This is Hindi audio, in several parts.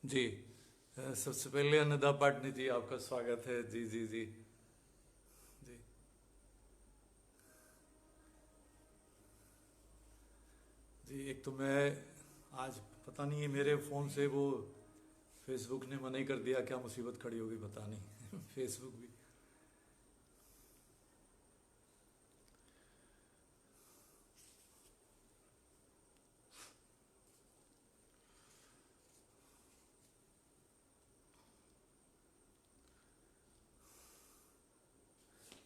जी। सबसे पहले अन्नदा पाटनी जी आपका स्वागत है। जी जी जी जी जी। एक तो मैं आज पता नहीं मेरे फ़ोन से वो फेसबुक ने मना ही कर दिया, क्या मुसीबत खड़ी होगी पता नहीं फेसबुक भी।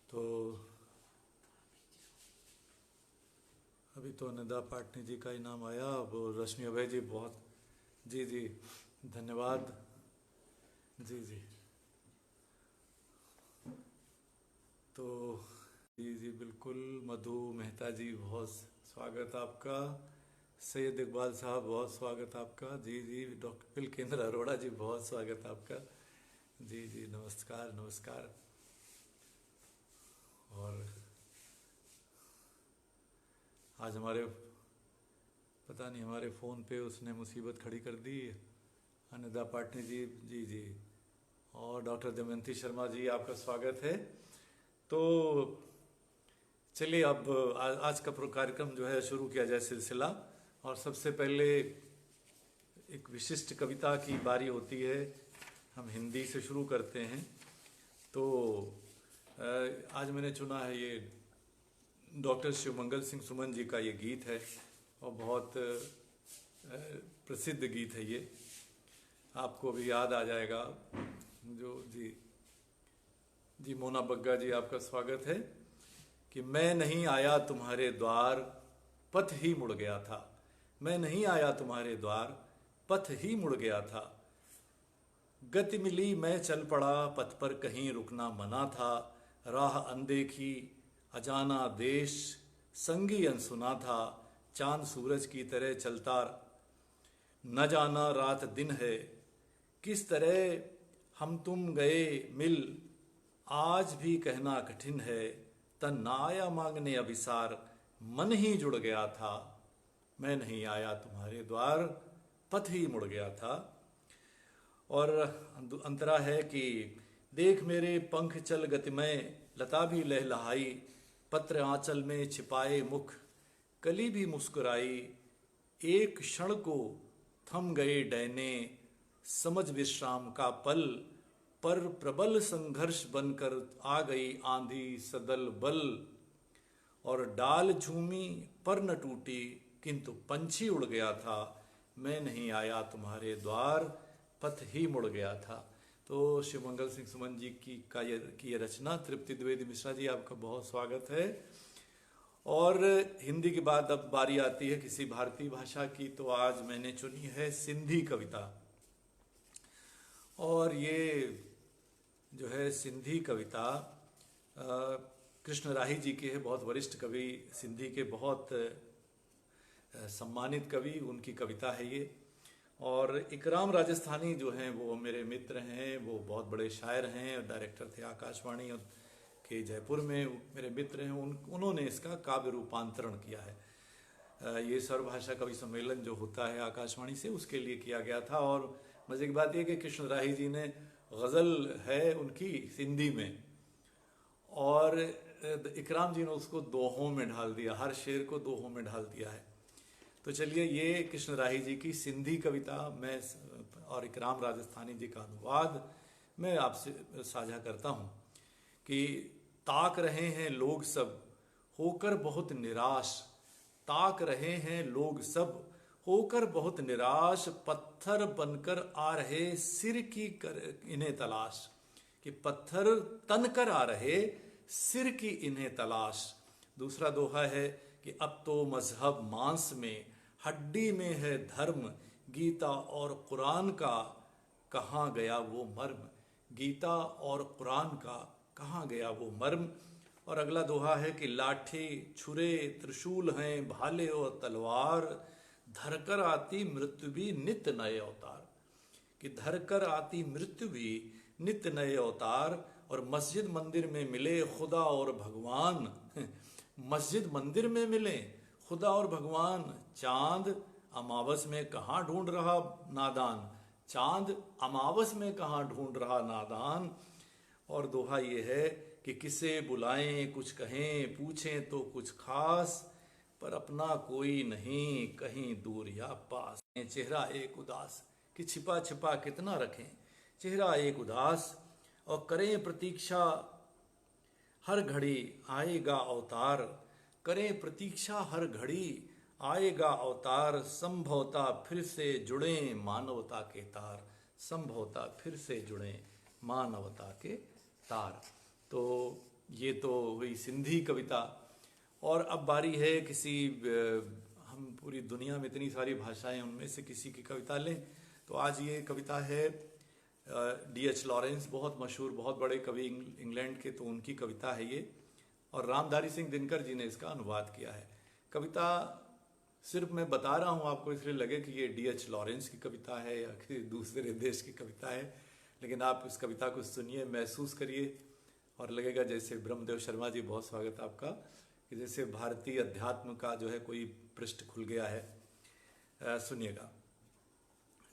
तो अभी तो अन्नदा पाटनी जी का ही नाम आया। अब रश्मि अभय जी बहुत। जी जी, धन्यवाद। जी जी। तो जी जी बिल्कुल। मधु मेहता जी बहुत स्वागत आपका। सैयद इकबाल साहब बहुत स्वागत आपका। जी जी। डॉक्टर पिलकेंद्र अरोड़ा जी बहुत स्वागत आपका। जी जी, नमस्कार नमस्कार। और आज हमारे पता नहीं हमारे फ़ोन पे उसने मुसीबत खड़ी कर दी। अनिदा पाटनी जी। जी जी। और डॉक्टर दमयंती शर्मा जी आपका स्वागत है। तो चलिए अब आज का कार्यक्रम जो है शुरू किया जाए सिलसिला। और सबसे पहले एक विशिष्ट कविता की बारी होती है। हम हिंदी से शुरू करते हैं। तो आज मैंने चुना है ये डॉक्टर शिवमंगल सिंह सुमन जी का ये गीत है। और बहुत प्रसिद्ध गीत है ये। आपको भी याद आ जाएगा। जो जी जी, मोना बग्गा जी आपका स्वागत है। कि मैं नहीं आया तुम्हारे द्वार, पथ ही मुड़ गया था। मैं नहीं आया तुम्हारे द्वार, पथ ही मुड़ गया था। गति मिली मैं चल पड़ा, पथ पर कहीं रुकना मना था। राह अनदेखी अजाना देश, संगी अनसुना था। चांद सूरज की तरह चलता, न जाना रात दिन है। किस तरह हम तुम गए मिल, आज भी कहना कठिन है। तन ना आया मांगने अभिसार, मन ही जुड़ गया था। मैं नहीं आया तुम्हारे द्वार, पथ ही मुड़ गया था। और अंतरा है कि देख मेरे पंख चल गतिमय, लता भी लहलहाई। पत्र आंचल में छिपाए मुख, कली भी मुस्कुराई। एक क्षण को थम गए डैने, समझ विश्राम का पल। पर प्रबल संघर्ष बनकर आ गई आंधी सदल बल। और डाल झूमी पर न टूटी, किंतु पंछी उड़ गया था। मैं नहीं आया तुम्हारे द्वार, पथ ही मुड़ गया था। तो शिवमंगल सिंह सुमन जी की ये रचना। तृप्ति द्विवेदी मिश्रा जी आपका बहुत स्वागत है। और हिंदी के बाद अब बारी आती है किसी भारतीय भाषा की। तो आज मैंने चुनी है सिंधी कविता। और ये जो है सिंधी कविता कृष्ण राही जी के है, बहुत वरिष्ठ कवि, सिंधी के बहुत सम्मानित कवि, उनकी कविता है ये। और इकराम राजस्थानी जो हैं वो मेरे मित्र हैं, वो बहुत बड़े शायर हैं और डायरेक्टर थे आकाशवाणी के जयपुर में, मेरे मित्र हैं। उन्होंने इसका काव्य रूपांतरण किया है। ये सर्वभाषा कवि सम्मेलन जो होता है आकाशवाणी से, उसके लिए किया गया था। और मज़े की बात यह कि कृष्ण राही जी ने गज़ल है उनकी सिंधी में, और इकराम जी ने उसको दोहों में ढाल दिया, हर शेर को दोहों में ढाल दिया है। तो चलिए ये कृष्ण राही जी की सिंधी कविता मैं और इकराम राजस्थानी जी का अनुवाद मैं आपसे साझा करता हूँ। कि ताक रहे हैं लोग सब होकर बहुत निराश। ताक रहे हैं लोग सब होकर बहुत निराश। पत्थर बनकर आ रहे सिर की कर इन्हें तलाश। कि पत्थर तन कर आ रहे सिर की इन्हें तलाश। दूसरा दोहा है कि अब तो मजहब मांस में, हड्डी में है धर्म। गीता और कुरान का कहाँ गया वो मर्म। गीता और कुरान का कहाँ गया वो मर्म। और अगला दोहा है कि लाठी छुरे त्रिशूल हैं भाले और तलवार। धरकर आती मृत्यु भी नित्य नए अवतार। कि धरकर आती मृत्यु भी नित्य नए अवतार। और मस्जिद मंदिर में मिले खुदा और भगवान। मस्जिद मंदिर में मिले खुदा और भगवान। चांद अमावस में कहाँ ढूंढ रहा नादान। चांद अमावस में कहाँ ढूंढ रहा नादान। और दोहा ये है कि किसे बुलाएं कुछ कहें, पूछें तो कुछ खास, पर अपना कोई नहीं कहीं दूर या पास। चेहरा एक उदास कि छिपा छिपा कितना रखें, चेहरा एक उदास और करें प्रतीक्षा हर घड़ी आएगा अवतार। करें प्रतीक्षा हर घड़ी आएगा अवतार, संभवता फिर से जुड़े मानवता के तार। संभवता फिर से जुड़े मानवता के तार। तो ये तो हुई सिंधी कविता। और अब बारी है किसी हम पूरी दुनिया में इतनी सारी भाषाएं, उनमें से किसी की कविता लें। तो आज ये कविता है D.H. लॉरेंस, बहुत मशहूर, बहुत बड़े कवि इंग्लैंड के, तो उनकी कविता है ये। और रामधारी सिंह दिनकर जी ने इसका अनुवाद किया है। कविता सिर्फ मैं बता रहा हूँ आपको इसलिए लगे कि ये D.H. लॉरेंस की कविता है या किसी दूसरे देश की कविता है, लेकिन आप इस कविता को सुनिए, महसूस करिए और लगेगा जैसे ब्रह्मदेव शर्मा जी, बहुत स्वागत आपका, कि जैसे भारतीय अध्यात्म का जो है कोई पृष्ठ खुल गया है। सुनिएगा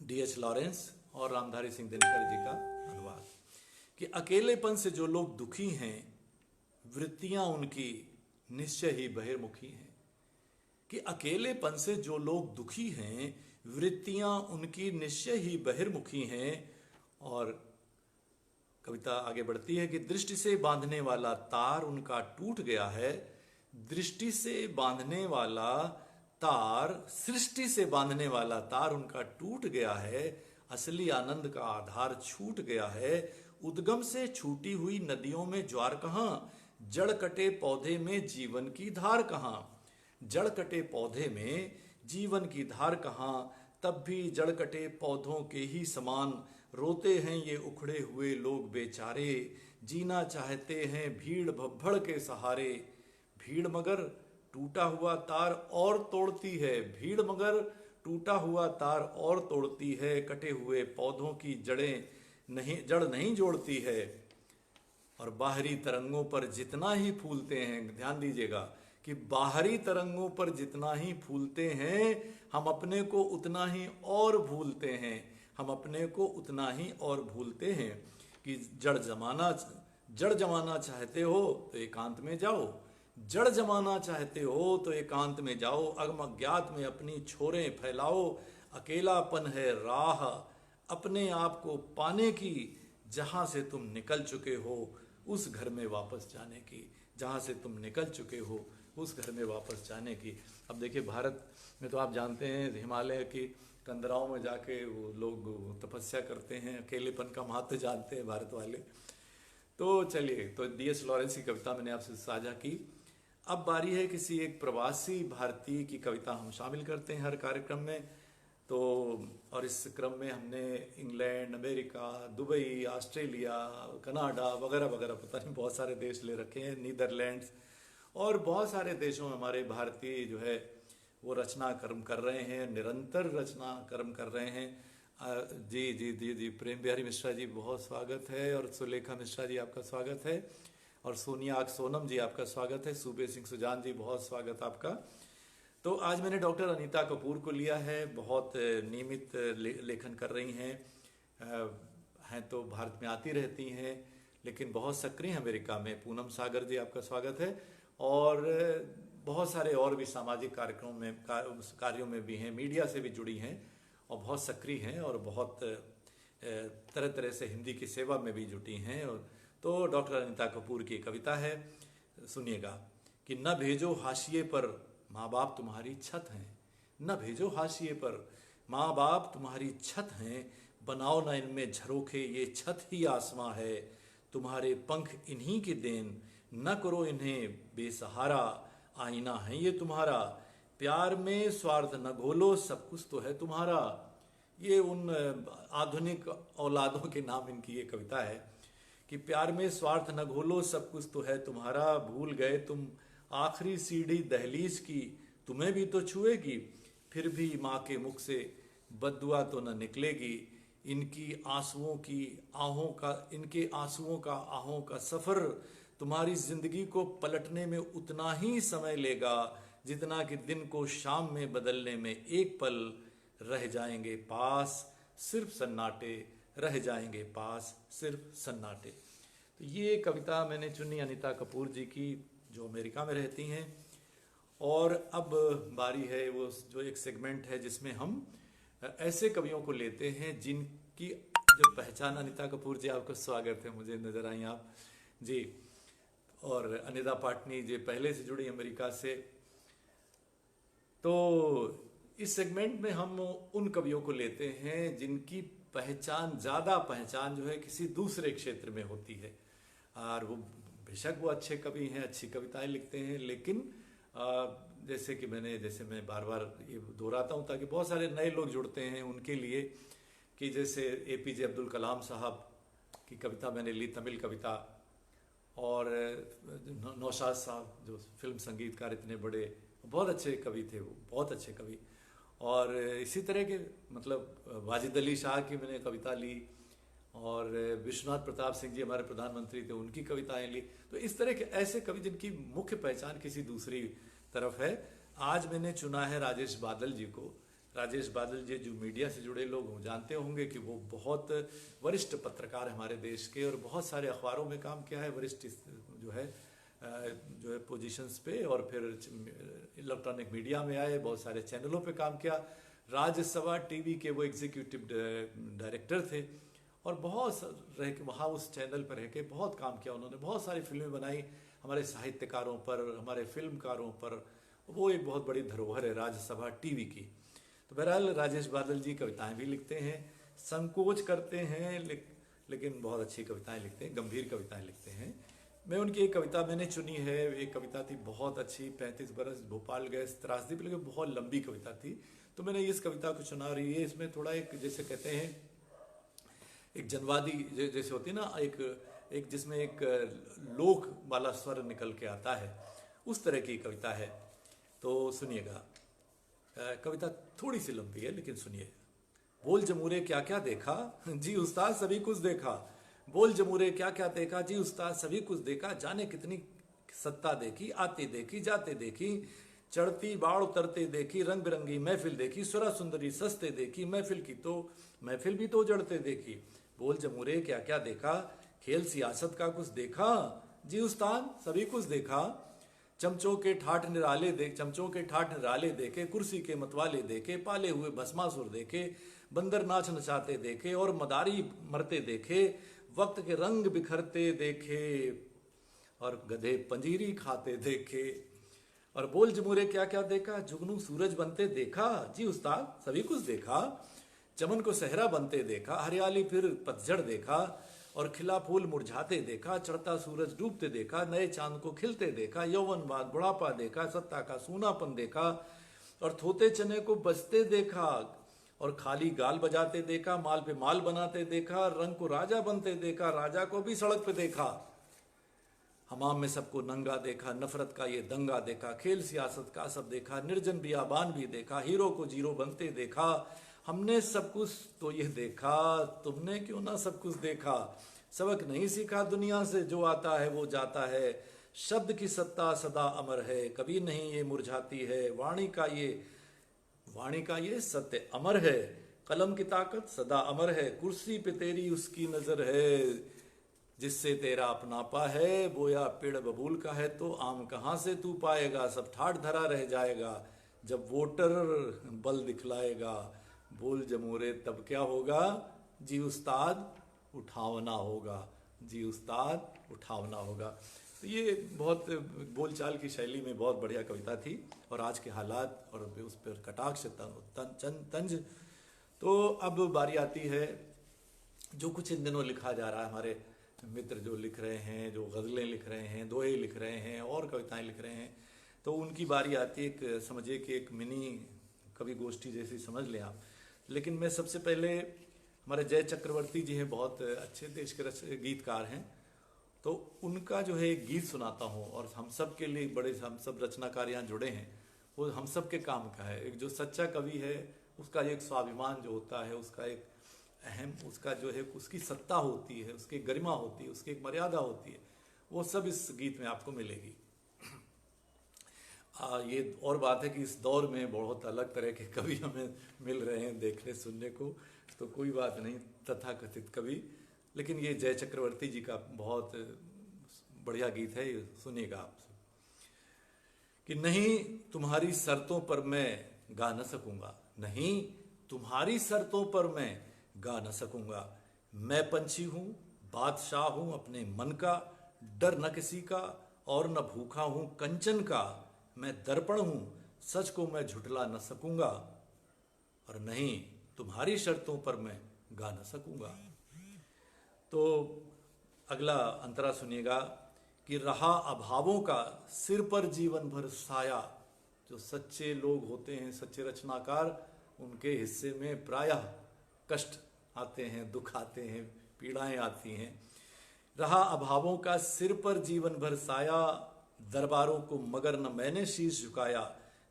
D.H. लॉरेंस और रामधारी सिंह दिनकर जी का अनुवाद। कि अकेलेपन से जो लोग दुखी हैं, वृत्तियां उनकी निश्चय ही बहिर्मुखी हैं। कि अकेलेपन से जो लोग दुखी हैं, वृत्तियां उनकी निश्चय ही बहिर्मुखी हैं। और कविता आगे बढ़ती है कि दृष्टि से बांधने वाला तार उनका टूट गया है। दृष्टि से बांधने वाला तार, सृष्टि से बांधने वाला तार उनका टूट गया है। असली आनंद का आधार छूट गया है। उद्गम से छूटी हुई नदियों में ज्वार कहाँ, जड़ कटे पौधे में जीवन की धार कहाँ। जड़ कटे पौधे में जीवन की धार कहाँ, तब भी जड़ कटे पौधों के ही समान रोते हैं ये उखड़े हुए लोग बेचारे। जीना चाहते हैं भीड़ भब्बड़ के सहारे। भीड़ मगर टूटा हुआ तार और तोड़ती है, भीड़ मगर टूटा हुआ तार और तोड़ती है। कटे हुए पौधों की जड़ नहीं जोड़ती है। और बाहरी तरंगों पर जितना ही फूलते हैं, ध्यान दीजिएगा कि बाहरी तरंगों पर जितना ही फूलते हैं, हम अपने को उतना ही और भूलते हैं। हम अपने को उतना ही और भूलते हैं। कि जड़ जमाना चाहते हो तो एकांत में जाओ। जड़ जमाना चाहते हो तो एकांत में जाओ। अगम अज्ञात में अपनी छोरें फैलाओ। अकेलापन है राह अपने आप को पाने की, जहां से तुम निकल चुके हो उस घर में वापस जाने की। जहां से तुम निकल चुके हो उस घर में वापस जाने की। अब देखिए, भारत में तो आप जानते हैं हिमालय की कंदराओं में जाके वो लोग तपस्या करते हैं, अकेलेपन का महत्व जानते हैं भारत वाले। तो चलिए, तो D.H. लॉरेंस की कविता मैंने आपसे साझा की। अब बारी है किसी एक प्रवासी भारतीय की कविता हम शामिल करते हैं हर कार्यक्रम में। तो और इस क्रम में हमने England, America, Dubai, Australia, Canada वगैरह वगैरह, पता नहीं बहुत सारे देश ले रखे हैं, नीदरलैंड्स, और बहुत सारे देशों में हमारे भारतीय जो है वो रचना कर्म कर रहे हैं, निरंतर रचना कर्म कर रहे हैं। जी जी जी जी, प्रेम बिहारी मिश्रा जी बहुत स्वागत है, और सुलेखा मिश्रा जी आपका स्वागत है, और सोनिया सोनम जी आपका स्वागत है, सूबे सिंह सुजान जी बहुत स्वागत आपका। तो आज मैंने डॉक्टर अनीता कपूर को लिया है, बहुत नियमित लेखन कर रही हैं तो भारत में आती रहती हैं, लेकिन बहुत सक्रिय हैं अमेरिका में। पूनम सागर जी आपका स्वागत है, और बहुत सारे और भी सामाजिक कार्यक्रमों में कार्यों में भी हैं, मीडिया से भी जुड़ी हैं और बहुत सक्रिय हैं, और बहुत तरह तरह से हिंदी की सेवा में भी जुटी हैं। और तो डॉक्टर अनीता कपूर की कविता है, सुनिएगा। कि न भेजो हाशिए पर माँ बाप तुम्हारी छत हैं। न भेजो हाशिए पर माँ बाप तुम्हारी छत हैं। बनाओ न इनमें झरोखे, ये छत ही आसमां है। तुम्हारे पंख इन्हीं की देन, न करो इन्हें बेसहारा। आईना है ये तुम्हारा, प्यार में स्वार्थ न घोलो, सब कुछ तो है तुम्हारा। ये उन आधुनिक औलादों के नाम इनकी ये कविता है कि प्यार में स्वार्थ न घोलो, सब कुछ तो है तुम्हारा। भूल गए तुम आखिरी सीढ़ी दहलीज की, तुम्हें भी तो छुएगी, फिर भी माँ के मुख से बद्दुआ तो न निकलेगी। इनके आंसुओं का आहों का सफर तुम्हारी जिंदगी को पलटने में उतना ही समय लेगा, जितना कि दिन को शाम में बदलने में एक पल रह जाएंगे पास। सिर्फ सन्नाटे रह जाएंगे पास, सिर्फ सन्नाटे। तो ये कविता मैंने चुनी अनीता कपूर जी की, जो अमेरिका में रहती हैं। और अब बारी है वो जो एक सेगमेंट है जिसमें हम ऐसे कवियों को लेते हैं जिनकी जो पहचान, अनीता कपूर जी आपका स्वागत है, मुझे नजर आई आप जी, और अनिता पाटनी जी पहले से जुड़ी अमेरिका से। तो इस सेगमेंट में हम उन कवियों को लेते हैं जिनकी पहचान, ज़्यादा पहचान जो है किसी दूसरे क्षेत्र में होती है, और वो बेशक वो अच्छे कवि हैं, अच्छी कविताएं लिखते हैं, लेकिन जैसे मैं बार बार ये दोहराता हूँ ताकि बहुत सारे नए लोग जुड़ते हैं उनके लिए, कि जैसे एपीजे अब्दुल कलाम साहब की कविता मैंने ली, तमिल कविता, और नौशाद साहब जो फिल्म संगीतकार इतने बड़े, बहुत अच्छे कवि थे वो, बहुत अच्छे कवि। और इसी तरह के मतलब वाजिद अली शाह की मैंने कविता ली, और विश्वनाथ प्रताप सिंह जी हमारे प्रधानमंत्री थे, उनकी कविताएं ली। तो इस तरह के ऐसे कवि जिनकी मुख्य पहचान किसी दूसरी तरफ है। आज मैंने चुना है राजेश बादल जी को। राजेश बादल जी जो मीडिया से जुड़े लोग जानते होंगे कि वो बहुत वरिष्ठ पत्रकार है हमारे देश के, और बहुत सारे अखबारों में काम किया है, वरिष्ठ जो है पोजीशंस पे, और फिर इलेक्ट्रॉनिक मीडिया में आए, बहुत सारे चैनलों पे काम किया। राज्यसभा टीवी के वो एग्जीक्यूटिव डायरेक्टर थे, और बहुत रह के वहाँ उस चैनल पर रह के बहुत काम किया उन्होंने, बहुत सारी फिल्में बनाई हमारे साहित्यकारों पर, हमारे फिल्मकारों पर। वो एक बहुत बड़ी धरोहर है राज्यसभा टीवी की। तो बहरहाल राजेश बादल जी कविताएं भी लिखते हैं, संकोच करते हैं लेकिन बहुत अच्छी कविताएं लिखते हैं, गंभीर कविताएं लिखते हैं। मैं उनकी एक कविता मैंने चुनी है, एक कविता थी बहुत अच्छी, 35 बरस भोपाल गए त्रासदी पे, लेकिन बहुत लंबी कविता थी, तो मैंने इस कविता को चुना रही है। इसमें थोड़ा एक, जैसे कहते हैं एक जनवादी जैसे होती है ना, एक जिसमें एक लोक वाला स्वर निकल के आता है, उस तरह की कविता है। तो सुनिएगा, कविता थोड़ी सी लंबी है लेकिन सुनिए। बोल जमूरे क्या क्या देखा जी उस्ताद सभी कुछ देखा, बोल जमूरे क्या क्या देखा जी उस्ताद सभी कुछ देखा, जाने कितनी सत्ता देखी, आती देखी जाते देखी, चढ़ती बाढ़ उतरते देखी, रंग बिरंगी महफिल देखी, सुरा सुंदरी सस्ते देखी, महफिल भी तो जड़ते देखी। बोल जमूरे क्या क्या देखा, खेल सियासत का कुछ देखा जी उस्ताद सभी कुछ देखा, चमचों के ठाठ निराले देखे, कुर्सी के मतवाले देखे, पाले हुए भस्मासुर देखे, बंदर नाच नचाते देखे, और मदारी मरते देखे, वक्त के रंग बिखरते देखे, और गधे पंजीरी खाते देखे। और बोल जमूरे क्या क्या देखा, जुगनू सूरज बनते देखा जी उस्ताद सभी कुछ देखा, चमन को सहरा बनते देखा, हरियाली फिर पतझड़ देखा, और खिला फूल मुरझाते देखा, चढ़ता सूरज डूबते देखा, नए चांद को खिलते देखा, यौवनवाद बुढ़ापा देखा, सत्ता का सूनापन देखा, और थोते चने को बचते देखा, और खाली गाल बजाते देखा, माल पे माल बनाते देखा, रंग को राजा बनते देखा, राजा को भी सड़क पे देखा, हमाम में सबको नंगा देखा, नफरत का ये दंगा देखा, खेल सियासत का सब देखा, निर्जन बियाबान भी देखा, हीरो को जीरो बनते देखा, हमने सब कुछ तो ये देखा, तुमने क्यों ना सब कुछ देखा, सबक नहीं सीखा दुनिया से, जो आता है वो जाता है, शब्द की सत्ता सदा अमर है, कभी नहीं ये मुरझाती है, वाणी का ये सत्य अमर है, कलम की ताकत सदा अमर है, कुर्सी पे तेरी उसकी नजर है, जिससे तेरा अपनापा है, बोया पेड़ बबूल का है तो आम कहाँ से तू पाएगा, सब ठाठ धरा रह जाएगा जब वोटर बल दिखलाएगा, बोल जमूरे तब क्या होगा जी उस्ताद उठावना होगा, जी उस्ताद उठावना होगा। तो ये बहुत बोलचाल की शैली में बहुत बढ़िया कविता थी, और आज के हालात और उस पर कटाक्ष तंज। तो अब बारी आती है जो कुछ इन दिनों लिखा जा रहा है, हमारे मित्र जो लिख रहे हैं, जो गज़लें लिख रहे हैं, दोहे लिख रहे हैं और कविताएं लिख रहे हैं, तो उनकी बारी आती है समझिए कि एक मिनी कवि गोष्ठी जैसी समझ लें आप। लेकिन मैं सबसे पहले, हमारे जय चक्रवर्ती जी हैं, बहुत अच्छे देश के गीतकार हैं, तो उनका जो है एक गीत सुनाता हूँ। और हम सब के लिए बड़े, हम सब रचनाकार यहाँ जुड़े हैं, वो हम सब के काम का है। एक जो सच्चा कवि है उसका एक स्वाभिमान जो होता है, उसका एक अहम, उसका जो है उसकी सत्ता होती है, उसकी गरिमा होती है, उसकी एक मर्यादा होती है, वो सब इस गीत में आपको मिलेगी। ये और बात है कि इस दौर में बहुत अलग तरह के कवि हमें मिल रहे हैं देखने सुनने को, तो कोई बात नहीं, तथाकथित कवि। लेकिन ये जय चक्रवर्ती जी का बहुत बढ़िया गीत है, ये सुनिएगा आप। कि नहीं तुम्हारी शर्तों पर मैं गा न सकूंगा, नहीं तुम्हारी शर्तों पर मैं गा न सकूंगा। मैं पंछी हूं, बादशाह हूं अपने मन का, डर न किसी का और न भूखा हूं कंचन का। मैं दर्पण हूं, सच को मैं झुठला न सकूंगा, और नहीं तुम्हारी शर्तों पर मैं गा न सकूंगा। तो अगला अंतरा सुनिएगा कि रहा अभावों का सिर पर जीवन भर साया। जो सच्चे लोग होते हैं, सच्चे रचनाकार, उनके हिस्से में प्रायः कष्ट आते हैं, दुख आते हैं, पीड़ाएं आती हैं। रहा अभावों का सिर पर जीवन भर साया, दरबारों को मगर न मैंने शीश झुकाया।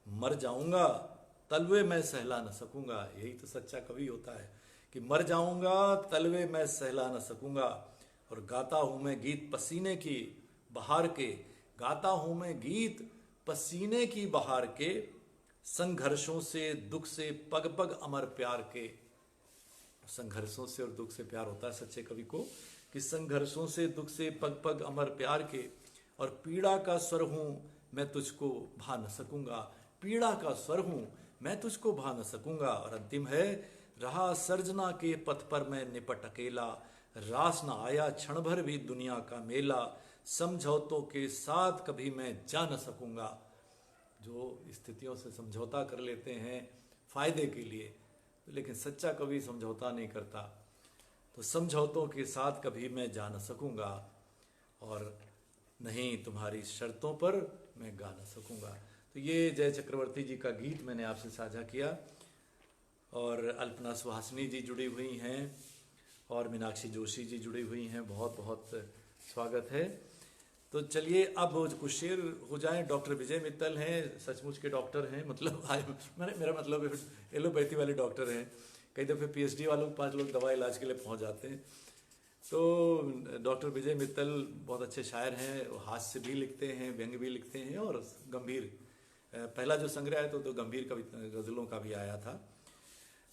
मर जाऊंगा तलवे मैं सहला न सकूंगा। यही तो सच्चा कवि होता है कि मर जाऊंगा तलवे मैं सहला न सकूंगा। और गाता हूं मैं गीत पसीने की बहार के, गाता हूं मैं गीत पसीने की बहार के। संघर्षों से दुख से पग पग अमर प्यार के। संघर्षों से और दुख से प्यार होता है सच्चे कवि को, कि संघर्षों से दुख से पग पग अमर प्यार के। और पीड़ा का स्वर हूं मैं तुझको भा न सकूंगा, पीड़ा का स्वर हूं मैं तुझको भा न सकूंगा। और अंतिम है, रहा सर्जना के पथ पर मैं निपट अकेला, रास न आया क्षण भर भी दुनिया का मेला। समझौतों के साथ कभी मैं जा न सकूंगा। जो स्थितियों से समझौता कर लेते हैं फायदे के लिए, लेकिन सच्चा कवि समझौता नहीं करता। तो समझौतों के साथ कभी मैं जा न सकूंगा, और नहीं तुम्हारी शर्तों पर मैं गा न सकूंगा। तो ये जय चक्रवर्ती जी का गीत मैंने आपसे साझा किया। और अल्पना सुहासिनी जी जुड़ी हुई हैं और मीनाक्षी जोशी जी जुड़ी हुई हैं, बहुत बहुत स्वागत है। तो चलिए अब कुछ शेर हो जाएं। डॉक्टर विजय मित्तल हैं, सचमुच के डॉक्टर हैं, मतलब मेरा मतलब एलोपैथी वाले डॉक्टर हैं। कई दफ़े पीएचडी वालों 5 लोग दवा इलाज के लिए पहुंच जाते हैं। तो डॉक्टर विजय मित्तल बहुत अच्छे शायर हैं, वो हास्य भी लिखते हैं, व्यंग्य भी लिखते हैं, और गंभीर, पहला जो संग्रह है तो गंभीर गज़लों का भी आया था।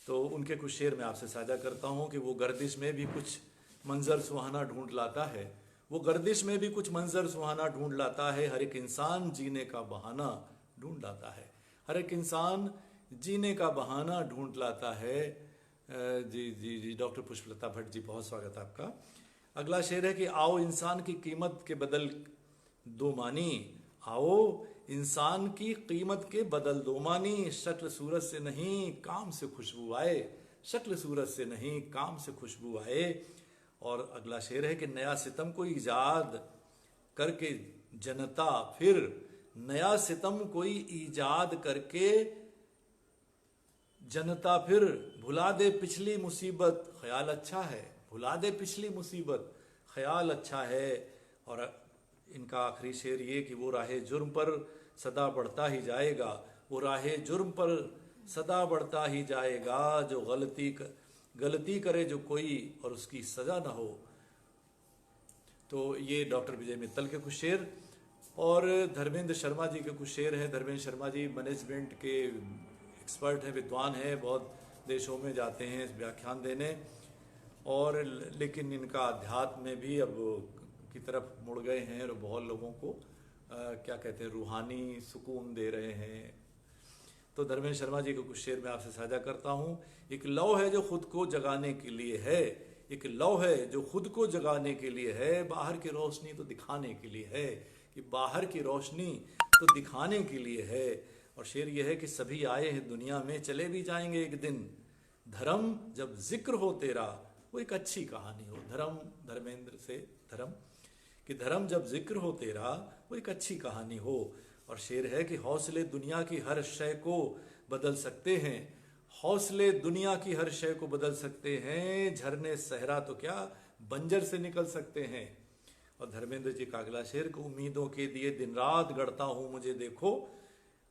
तो उनके कुछ शेर मैं आपसे साझा करता हूँ कि वो गर्दिश में भी कुछ मंजर सुहाना ढूंढ लाता है, वो गर्दिश में भी कुछ मंजर सुहाना ढूंढ लाता है। हर एक इंसान जीने का बहाना ढूंढ लाता है, हर एक इंसान जीने का बहाना ढूंढ लाता है। जी जी जी, डॉक्टर पुष्पलता भट्ट जी, बहुत स्वागत है आपका। अगला शेर है कि आओ इंसान की कीमत के बदल दो मानी, आओ इंसान की कीमत के बदल दो मानी। शक्ल सूरत से नहीं काम से खुशबू आए, शक्ल सूरत से नहीं काम से खुशबू आए। और अगला शेर है कि नया सितम को ईजाद करके जनता फिर, नया सितम कोई ईजाद करके जनता फिर भुला दे पिछली मुसीबत ख्याल अच्छा है, भुला दे पिछली मुसीबत ख्याल अच्छा है। और इनका आखिरी शेर ये कि वो राहे जुर्म पर सदा बढ़ता ही जाएगा, वो राहे जुर्म पर सदा बढ़ता ही जाएगा। जो गलती करे जो कोई और उसकी सजा ना हो। तो ये डॉक्टर विजय मित्तल के कुछ शेर। और धर्मेंद्र शर्मा जी के कुछ शेर हैं। धर्मेंद्र शर्मा जी मैनेजमेंट के एक्सपर्ट हैं, विद्वान हैं, बहुत देशों में जाते हैं व्याख्यान देने, और लेकिन इनका अध्यात्म में भी अब की तरफ मुड़ गए हैं और बहुत लोगों को क्या कहते हैं, रूहानी सुकून दे रहे हैं। तो धर्मेंद्र शर्मा जी को कुछ शेर मैं आपसे साझा करता हूँ। एक लौ है जो खुद को जगाने के लिए है, एक लौ है जो खुद को जगाने के लिए है, बाहर की रोशनी तो दिखाने के लिए है, कि बाहर की रोशनी तो दिखाने के लिए है। और शेर यह है कि सभी आए हैं दुनिया में, चले भी जाएंगे एक दिन। धर्म जब जिक्र हो तेरा वो एक अच्छी कहानी हो। धर्म, धर्मेंद्र से धर्म, कि धर्म जब जिक्र हो तेरा वो एक अच्छी कहानी हो। और शेर है कि हौसले दुनिया की हर शय को बदल सकते हैं, हौसले दुनिया की हर शय को बदल सकते हैं। झरने सहरा तो क्या बंजर से निकल सकते हैं। और धर्मेंद्र जी का अगला शेर को उम्मीदों के दिए दिन रात गढ़ता हूँ मुझे देखो,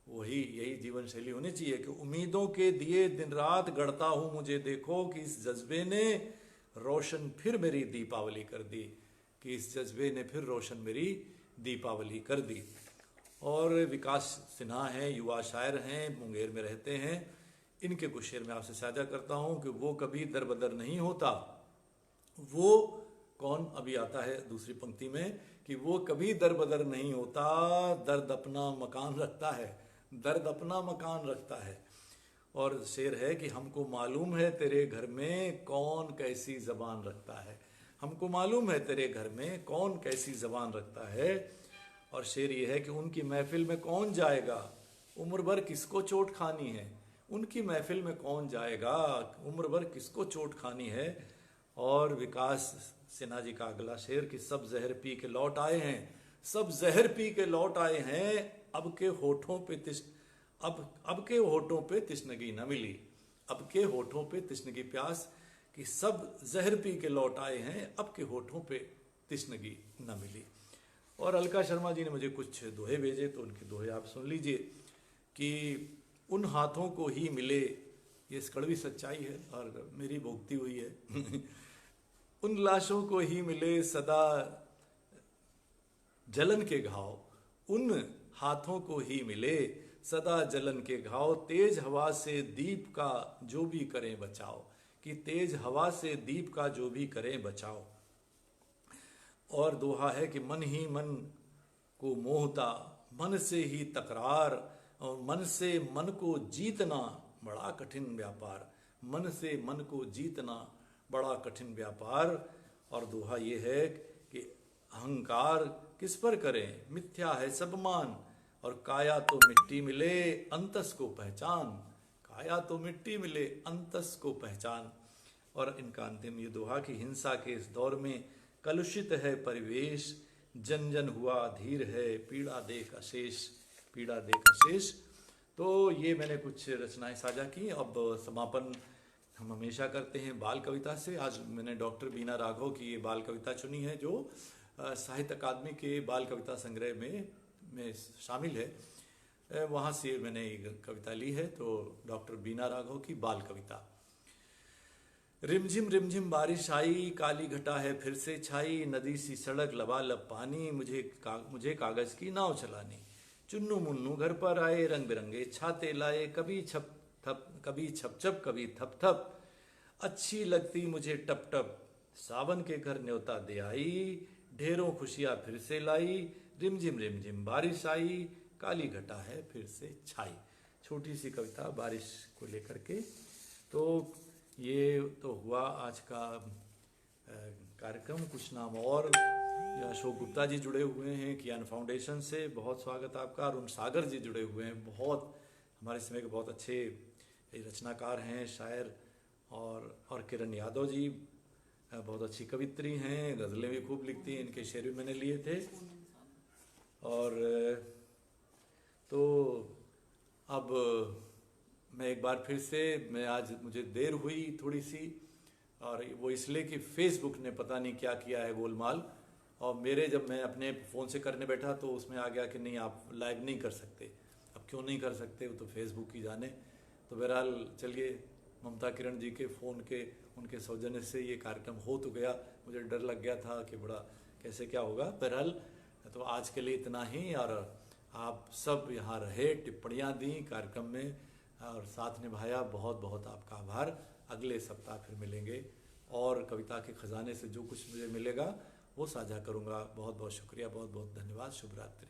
यही जीवन शैली होनी चाहिए कि उम्मीदों के दिए दिन रात गढ़ता हूँ मुझे देखो, कि इस जज्बे ने रोशन फिर मेरी दीपावली कर दी, कि इस जज्बे ने फिर रोशन मेरी दीपावली कर दी। और विकास सिन्हा हैं, युवा शायर हैं, मुंगेर में रहते हैं। इनके कुछ शेर मैं आपसे साझा करता हूँ कि वो कभी दर बदर नहीं होता। वो कौन? अभी आता है दूसरी पंक्ति में कि वो कभी दर बदर नहीं होता, दर्द अपना मकान रखता है, दर्द अपना मकान रखता है। और शेर है कि हमको मालूम है तेरे घर में कौन कैसी जबान रखता है, हमको मालूम है तेरे घर में कौन कैसी जबान रखता है। और शेर ये है कि उनकी महफिल में कौन जाएगा, उम्र भर किसको चोट खानी है, उनकी महफिल में कौन जाएगा, उम्र भर किसको चोट खानी है। और विकास सिन्हा जी का अगला शेर कि सब जहर पी के लौट आए हैं, सब जहर पी के लौट आए हैं, अब के होठों पे अब के होठों पे तिश्नगी न मिली, अब के होठों पे तिश्नगी प्यास, कि सब जहर पी के लौट आए हैं, अब के होठों पे तिश्नगी न मिली। और अलका शर्मा जी ने मुझे कुछ दोहे भेजे, तो उनके दोहे आप सुन लीजिए कि उन हाथों को ही मिले, ये कड़वी सच्चाई है और मेरी भुगती हुई है उन लाशों को ही मिले सदा जलन के घाव, उन हाथों को ही मिले सदा जलन के घाव, तेज हवा से दीप का जो भी करें बचाओ, कि तेज हवा से दीप का जो भी करें बचाओ। और दोहा है कि मन ही मन को मोहता, मन से ही तकरार, और मन से मन को जीतना बड़ा कठिन व्यापार, मन से मन को जीतना बड़ा कठिन व्यापार। और दोहा ये है कि अहंकार किस पर करें, मिथ्या है सब मान, और काया तो मिट्टी मिले अंतस को पहचान, काया तो मिट्टी मिले अंतस को पहचान। और इनका अंतिम ये दोहा कि हिंसा के इस दौर में कलुषित है परिवेश, जन जन हुआ धीर है पीड़ा देख अशेष, पीड़ा देख अशेष। तो ये मैंने कुछ रचनाएं साझा की। अब समापन हम हमेशा करते हैं बाल कविता से। आज मैंने डॉक्टर बीना राघव की ये बाल कविता चुनी है जो साहित्य अकादमी के बाल कविता संग्रह में शामिल है, वहाँ से मैंने ये कविता ली है। तो डॉक्टर बीना राघव की बाल कविता। रिमझिम बारिश आई, काली घटा है फिर से छाई, नदी सी सड़क लबालब पानी, मुझे कागज की नाव चलानी, चुन्नू मुन्नू घर पर आए, रंग बिरंगे छाते लाए, कभी छप छप कभी थप थप, अच्छी लगती मुझे टप टप, सावन के घर न्योता दे आई, ढेरों खुशियां फिर से लाई, रिमझिम बारिश आई, काली घटा है फिर से छाई। छोटी सी कविता बारिश को लेकर के। तो ये तो हुआ आज का कार्यक्रम। कुछ नाम और, अशोक गुप्ता जी जुड़े हुए हैं कियान फाउंडेशन से, बहुत स्वागत आपका। अरुण सागर जी जुड़े हुए हैं, बहुत हमारे समय के बहुत अच्छे रचनाकार हैं, शायर। और किरण यादव जी बहुत अच्छी कवित्री हैं, गज़लें भी खूब लिखती हैं, इनके शेर भी मैंने लिए थे। और तो अब मैं एक बार फिर से, आज मुझे देर हुई थोड़ी सी, और वो इसलिए कि फेसबुक ने पता नहीं क्या किया है गोलमाल, और जब मैं अपने फ़ोन से करने बैठा तो उसमें आ गया कि नहीं आप लाइव नहीं कर सकते। अब क्यों नहीं कर सकते, वो तो फेसबुक ही जाने। तो बहरहाल चलिए, ममता किरण जी के फ़ोन के उनके सौजन्य से ये कार्यक्रम हो तो गया। मुझे डर लग गया था कि बड़ा कैसे क्या होगा। बहरहाल तो आज के लिए इतना ही, और आप सब यहाँ रहे, टिप्पणियाँ दी कार्यक्रम में और साथ निभाया, बहुत बहुत आपका आभार। अगले सप्ताह फिर मिलेंगे और कविता के खजाने से जो कुछ मुझे मिलेगा वो साझा करूँगा। बहुत बहुत शुक्रिया, बहुत बहुत धन्यवाद। शुभ रात्रि।